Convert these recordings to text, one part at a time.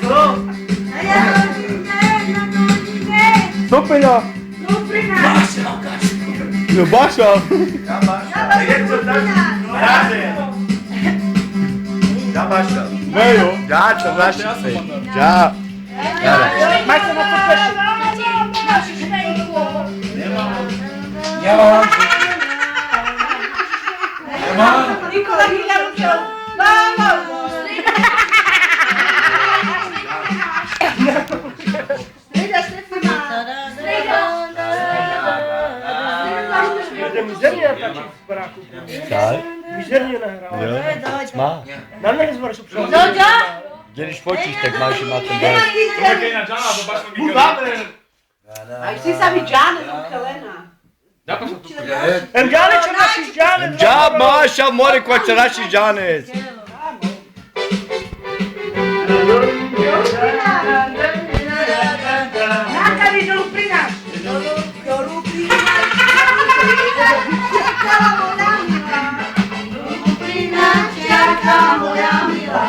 Co? Co pyna? No Basia. Jeszcze tak? Razem. Ja Basia. Mejo. Ja, to nasz. Ja. Macie na co też? Nie ma. Nikola Hila musiał. Mizernie taci w baraku. Tak. Mizernie nagrała. Ma. Na mnie jest bardzo przyjemnie. Kiedyś pocisk ma się na tym dole. Czekaj na Jana, zobaczmy mi A i si widziany do Helena. Emdziany czy nasi dziany? Ja Basia more kłaczerashi Janes. Naka mi do Luprina. Do Luprina. Luprina, ciaka moja miła.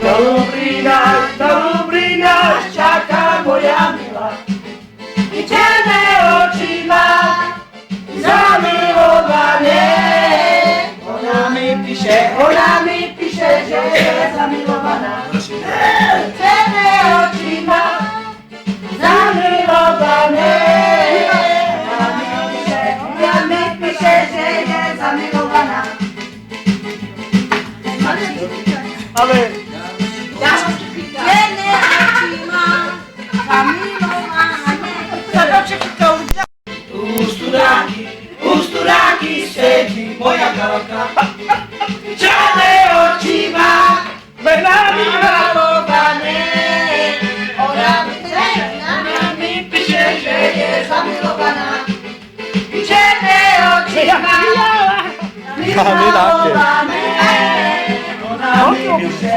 Do Lublina, ściaka moja miła. I ciemne oczy ma, zamiłowane. Ona mi pisze, że jest zamiłowana. Ciemne oczy ma, zamiłowane. Ona mi pisze, że jest zamiłowana. Ale Usturaki siedzi moja galka. Czarne oczy ma, menami malowane. Ona mi pisze, że jest zamiłowana. Czarne oczy ma, malowane. Ona mi pisze,